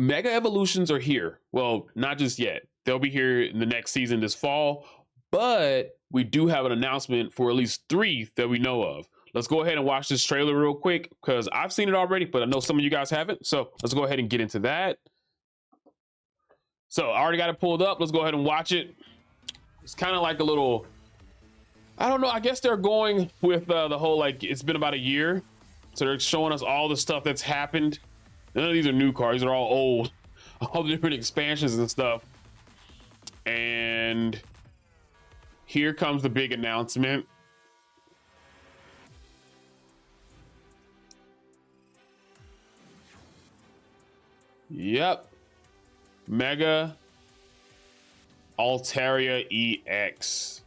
Mega evolutions are here. Well, not just yet. They'll be here in the next season this fall, but we do have an announcement for at least 3 that we know of. Let's go ahead and watch this trailer real quick because I've seen it already, but I know some of you guys haven't. So let's go ahead and get into that. So I already got it pulled up. Let's go ahead and watch it. It's kind of like a little, I don't know. I guess they're going with the whole, like, it's been about a year. So they're showing us all the stuff that's happened. None of these are new cards. They're all old. All the different expansions and stuff. And here comes the big announcement. Yep. Mega Altaria EX.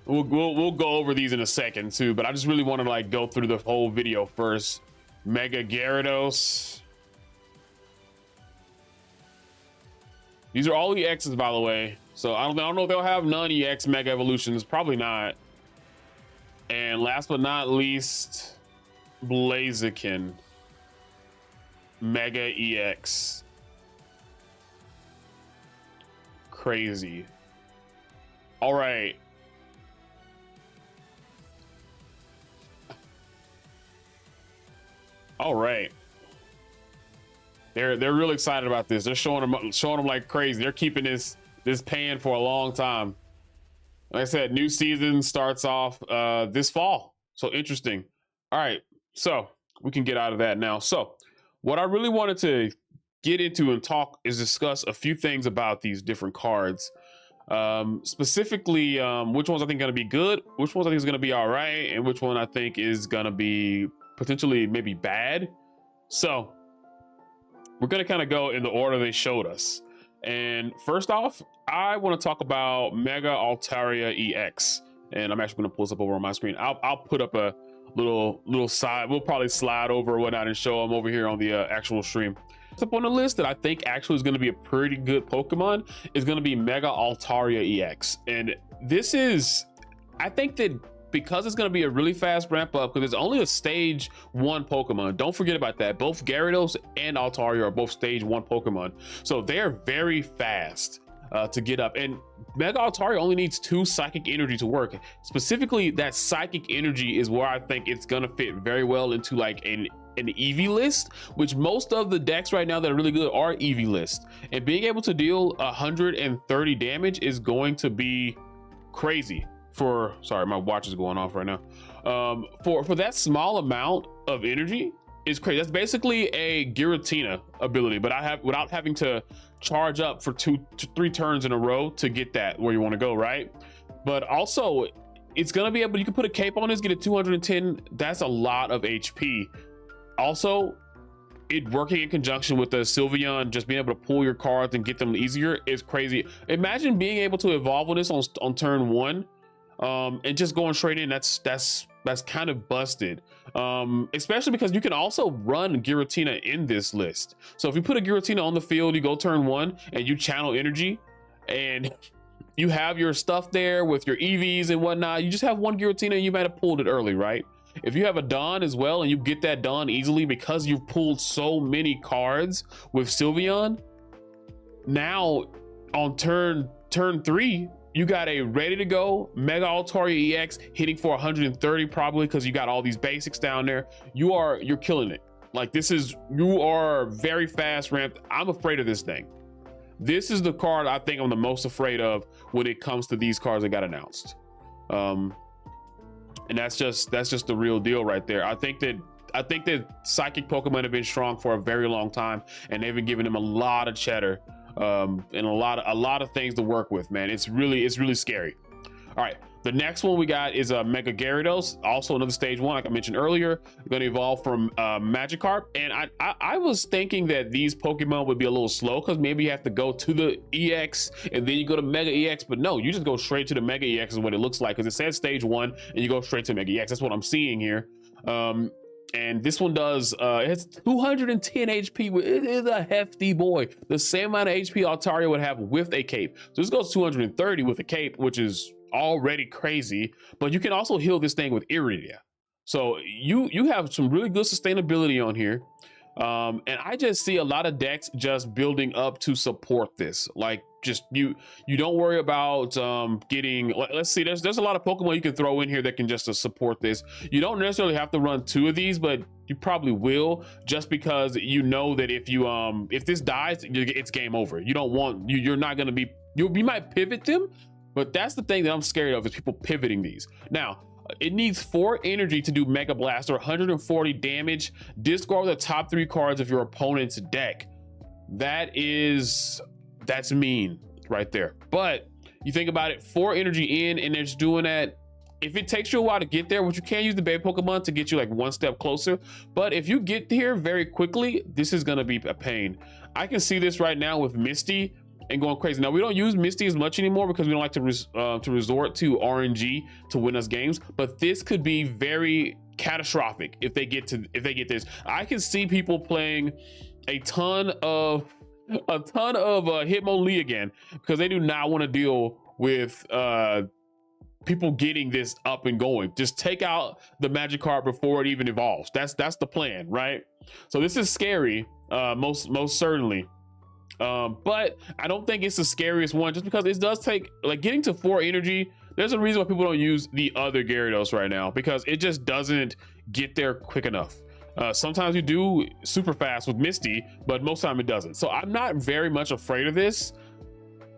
We'll go over these in a second too, but I just really want to like go through the whole video first. Mega Gyarados. These are all EXs, by the way. So I don't know if they'll have non-EX Mega Evolutions. Probably not. And last but not least, Blaziken Mega EX. Crazy. All right. All right. They're really excited about this. They're showing them like crazy. They're keeping this pan for a long time. Like I said, new season starts off this fall. So interesting. All right. So we can get out of that now. So what I really wanted to get into and discuss a few things about these different cards. Specifically, which ones I think are going to be good, which ones I think is going to be all right, and which one I think is going to be potentially maybe bad. So we're going to kind of go in the order they showed us. And first off, I want to talk about Mega Altaria EX. And I'm actually going to pull this up over on my screen. I'll put up a little side. We'll probably slide over or whatnot and show them over here on the actual stream. Up on the list that I think actually is going to be a pretty good Pokemon is going to be Mega Altaria EX. And this is, I think that because it's going to be a really fast ramp up, because it's only a stage 1 Pokemon. Don't forget about that. Both Gyarados and Altaria are both stage 1 Pokemon. So they're very fast to get up. And Mega Altaria only needs 2 psychic energy to work. Specifically, that psychic energy is where I think it's going to fit very well into like an EV list, which most of the decks right now that are really good are EV list. And being able to deal 130 damage is going to be crazy. Sorry, my watch is going off right now. For that small amount of energy is crazy. That's basically a Giratina ability, but without having to charge up for 2 to 3 turns in a row to get that where you want to go, right? But also, it's gonna be able. You can put a cape on this, get a 210. That's a lot of HP. Also, it working in conjunction with the Sylveon, just being able to pull your cards and get them easier is crazy. Imagine being able to evolve with this on turn 1. And just going straight in, that's kind of busted, especially because you can also run Giratina in this list. So if you put a Giratina on the field, you go turn 1 and you channel energy and you have your stuff there with your EVs and whatnot. You just have one Giratina and you might have pulled it early, right? If you have a Dawn as well and you get that Dawn easily because you've pulled so many cards with Sylveon, now on turn 3, you got a ready to go Mega Altaria EX hitting for 130 probably because you got all these basics down there. You're killing it. Like you are very fast ramped. I'm afraid of this thing. This is the card I think I'm the most afraid of when it comes to these cards that got announced. And that's just the real deal right there. I think that psychic Pokemon have been strong for a very long time, and they've been giving them a lot of cheddar. And a lot of things to work with, man. It's really scary. All right, the next one we got is a Mega Gyarados, also another stage 1, like I mentioned earlier. Going to evolve from Magikarp, and I was thinking that these Pokemon would be a little slow because maybe you have to go to the EX and then you go to Mega EX, but no, you just go straight to the Mega EX is what it looks like, because it says stage 1 and you go straight to Mega EX. That's what I'm seeing here. And this one does, it has 210 HP. It is a hefty boy. The same amount of HP Altaria would have with a cape. So this goes 230 with a cape, which is already crazy. But you can also heal this thing with Iridia. So you have some really good sustainability on here. And I just see a lot of decks just building up to support this. Like, just you don't worry about getting, let's see, there's a lot of Pokemon you can throw in here that can just support this. You don't necessarily have to run 2 of these, but you probably will, just because you know that if you if this dies, it's game over. You don't want, you're not going to be, you might pivot them, but that's the thing that I'm scared of, is people pivoting these. Now, it needs 4 energy to do Mega Blast, or 140 damage. Discard the top 3 cards of your opponent's deck. That's mean right there. But you think about it, 4 energy in, and it's doing that. If it takes you a while to get there, which you can use the baby Pokemon to get you like 1 step closer, but if you get here very quickly, this is gonna be a pain. I can see this right now with Misty and going crazy. Now, we don't use Misty as much anymore because we don't like to resort to RNG to win us games, but this could be very catastrophic if they get this. I can see people playing a ton of Hitmonlee again, because they do not want to deal with people getting this up and going. Just take out the Magikarp before it even evolves. That's the plan, right? So this is scary, most certainly. But I don't think it's the scariest one, just because it does take, like, getting to 4 energy. There's a reason why people don't use the other Gyarados right now, because it just doesn't get there quick enough. Sometimes you do super fast with Misty, but most of the time it doesn't. So I'm not very much afraid of this,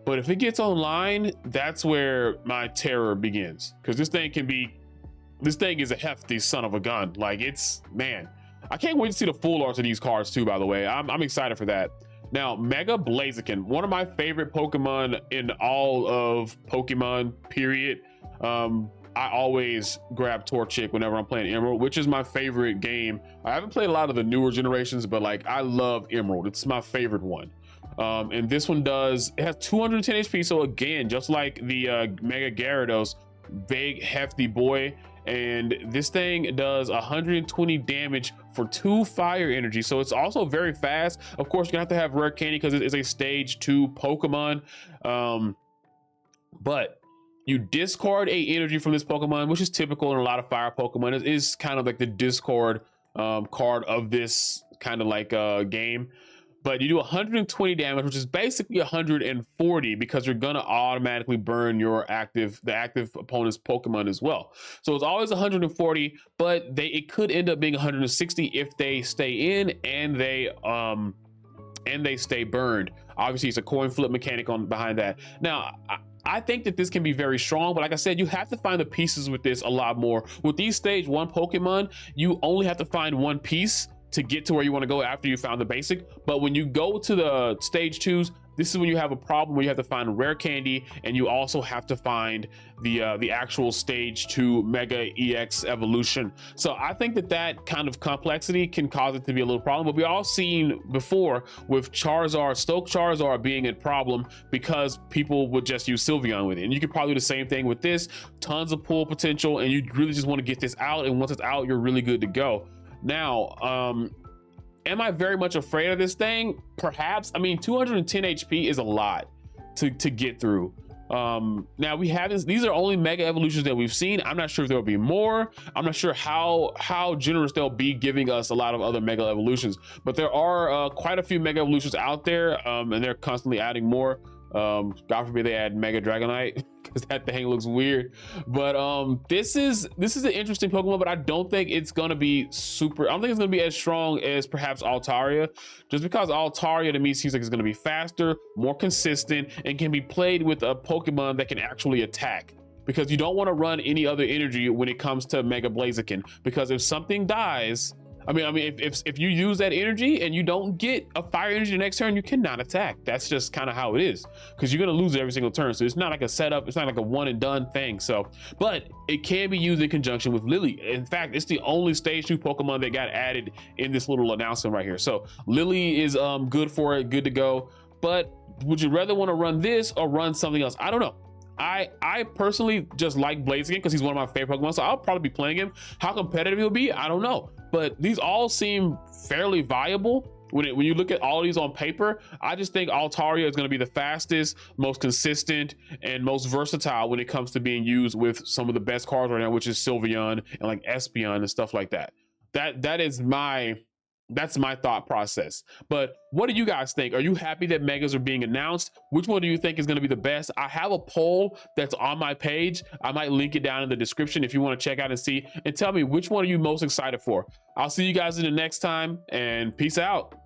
but if it gets online, that's where my terror begins, because this thing is a hefty son of a gun. Like, man, I can't wait to see the full art of these cards too, by the way. I'm excited for that. Now, Mega Blaziken, one of my favorite Pokemon in all of Pokemon, period. I always grab Torchic whenever I'm playing Emerald, which is my favorite game. I haven't played a lot of the newer generations, but like, I love Emerald. It's my favorite one. And this one it has 210 HP. So again, just like the Mega Gyarados, big, hefty boy. And this thing does 120 damage for 2 fire energy, so it's also very fast. Of course, you're gonna have to have rare candy because it is a stage 2 Pokemon. But you discard a energy from this Pokemon, which is typical in a lot of fire Pokemon. It is kind of like the discard card of this kind of like game. But you do 120 damage, which is basically 140, because you're gonna automatically burn the active opponent's Pokemon as well. So it's always 140, but it could end up being 160 if they stay in and they stay burned. Obviously, it's a coin flip mechanic behind that. Now, I think that this can be very strong, but like I said, you have to find the pieces with this a lot more. With these stage 1 Pokemon, you only have to find 1 piece to get to where you want to go after you found the basic. But when you go to the stage 2s, this is when you have a problem, where you have to find rare candy, and you also have to find the actual stage 2 Mega EX evolution. So I think that kind of complexity can cause it to be a little problem. But we all seen before with Charizard, Stoke Charizard being a problem because people would just use Sylveon with it. And you could probably do the same thing with this. Tons of pull potential, and you really just want to get this out, and once it's out, you're really good to go. Now, am I very much afraid of this thing? Perhaps. I mean, 210 HP is a lot to get through. Now, these are only Mega Evolutions that we've seen. I'm not sure if there'll be more. I'm not sure how generous they'll be giving us a lot of other Mega Evolutions, but there are quite a few Mega Evolutions out there, and they're constantly adding more. God forbid they add Mega Dragonite, because that thing looks weird. But this is an interesting Pokemon, but I don't think it's gonna be I don't think it's gonna be as strong as perhaps Altaria, just because Altaria to me seems like it's gonna be faster, more consistent, and can be played with a Pokemon that can actually attack. Because you don't want to run any other energy when it comes to Mega Blaziken, because if something dies, I mean, if you use that energy and you don't get a fire energy the next turn, you cannot attack. That's just kind of how it is, because you're gonna lose it every single turn. So it's not like a setup. It's not like a one and done thing. So, but it can be used in conjunction with Lily. In fact, it's the only stage 2 Pokemon that got added in this little announcement right here. So Lily is good for it, good to go. But would you rather want to run this or run something else? I don't know. I personally just like Blaziken because he's one of my favorite Pokemon, so I'll probably be playing him. How competitive he'll be, I don't know. But these all seem fairly viable. When you look at all of these on paper, I just think Altaria is going to be the fastest, most consistent, and most versatile when it comes to being used with some of the best cards right now, which is Sylveon and like Espeon and stuff like that. That is my That's my thought process. But what do you guys think? Are you happy that megas are being announced? Which one do you think is going to be the best? I have a poll that's on my page. I might link it down in the description if you want to check out and see, and tell me which one are you most excited for. I'll see you guys in the next time, and peace out.